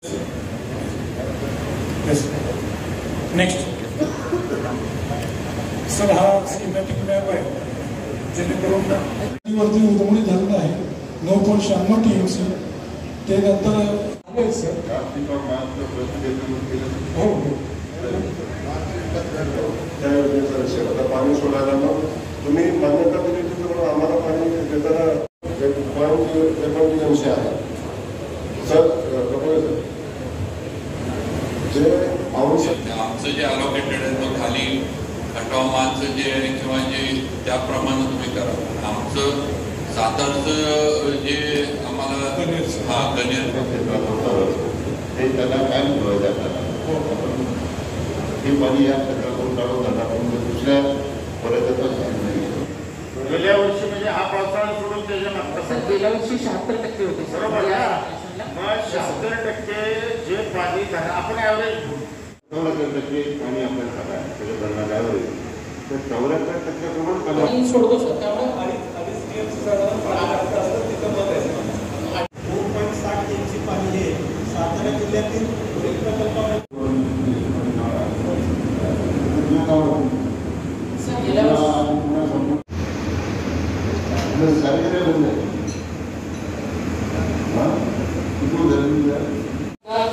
Next sir हा schematic map आहे जेणेकरून वरती उजवणी झालेलं आहे 9.96 TMC ते नंतर आले सर हो आता पाणी सोडायला मग तुम्ही मान्यता दिली तर आम्हाला पाणी देताना 1.1 TMC आहे सर जे आमचं जे अलोकेटेड आहे तो खाली खटावमानचं जे आहे किंवा जे त्याप्रमाणे तुम्ही करा. आमचं सातारचं जे आम्हाला गणेर ते त्याला काय हे पाणी या क्षेत्रातून काढून जाणार दुसऱ्या पर्यटकांना गेल्या वर्षी म्हणजे हा पावसाळा सोडून त्याच्या गेल्या वर्षी 76% होते बरोबर. मग 76% जे पाणी आपण ॲव्हरेज 94% पाणी आपल्याला खाता आहे त्याच्या धरणात ॲव्हरेज तर 74% प्रमाण कमी सोडतो सर त्यामुळे 2.60 TMC पाणी हे सातारा जिल्ह्यातील गेल्या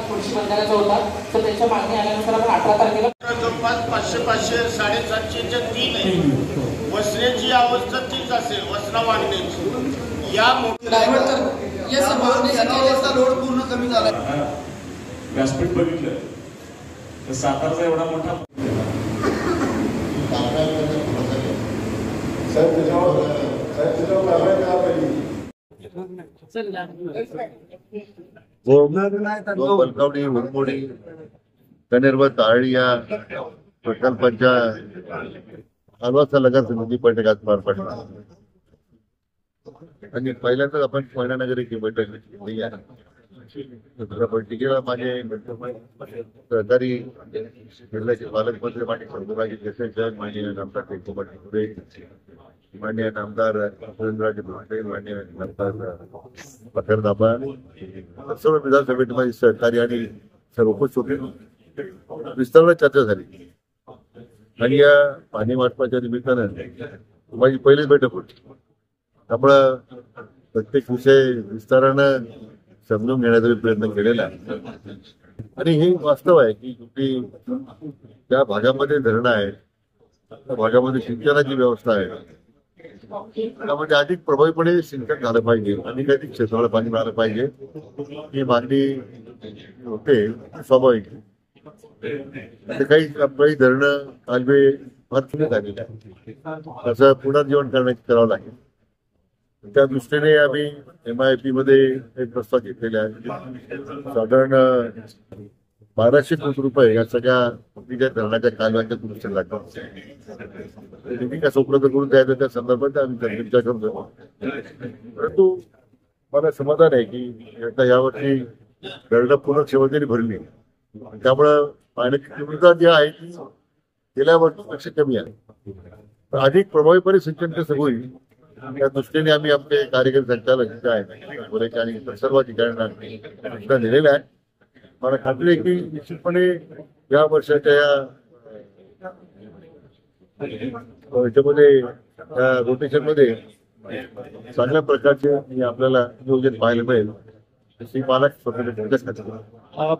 वर्षी बंधाऱ्याचा होता तर त्यांच्या मागणी आल्यानुसार आपण 18 तारखेला जवळपास 500 750च्या 3 आहे. वसण्याची अवस्था तीच असेल वसना वाढण्याची या लोड पूर्ण कमी झाला. व्यासपीठ बघितलं तर सातारचा एवढा मोठा बलकावडी हुरमोडी कनेरवा ताळी या प्रकल्पांच्या आवासा नगर समिती बैठकात पार पडला आणि पहिल्यांदाच आपण कोयनानगरीची बैठक घेतली आहे. दुसऱ्या बैठकीला माझे सहकारी जिल्ह्याचे पालकमंत्री मान्य सर्वराजे देसाई, माननीय आमदार टेकोबाटी पुरे, माननीय आमदार सुरेंद्रराजे भोसले, माननीय आमदार पखरदाबा सर्व विधानसभेत माझे सहकारी आणि सर्व उपस्थित विस्ताराने चर्चा झाली आणि या पाणी वाटपाच्या निमित्तानं माझी पहिलीच बैठक होती. त्यामुळं प्रत्येक विषय विस्तारानं समजून घेण्याचा प्रयत्न केलेला आहे आणि हे वास्तव आहे की त्या भागामध्ये धरणं आहे, त्या भागामध्ये सिंचनाची व्यवस्था आहे, त्यामध्ये अधिक प्रभावीपणे सिंचन झालं पाहिजे आणि अधिक क्षेत्राला पाणी मिळालं पाहिजे ही मागणी होते स्वाभाविक. काही धरणं कालवे फार कमी झालेले आहे, त्याचं पुनर्जीवन करावं लागेल. त्या दृष्टीने आम्ही MIP मध्ये एक प्रस्ताव घेतलेले आहे. साधारण 1200 कोटी रुपये या सगळ्या धरणाच्या कालव्यांच्या दुरुस्तीला लागतात. निधी कसं उपलब्ध करून द्यायचं त्या संदर्भात आम्ही चर्चा करतो. परंतु मला समाधान आहे की आता यावर्षी धरणं पूर्ण क्षमतेने भरली, त्यामुळं पाण्याची तीव्रता जी आहे ती गेल्या वर्षीपेक्षा कमी आहे. अधिक प्रभावीपणे सिंचन कसं होईल त्या दृष्टीने आम्ही आपले कार्यकारी संचालक जे आहेत आणि सर्व ठिकाणी सूचना दिलेल्या आहे. मला खात्री आहे की निश्चितपणे या वर्षाच्या याच्यामध्ये या रोटेशनमध्ये चांगल्या प्रकारचे आपल्याला नियोजन पाहायला मिळेल अशी मला स्वतंत्र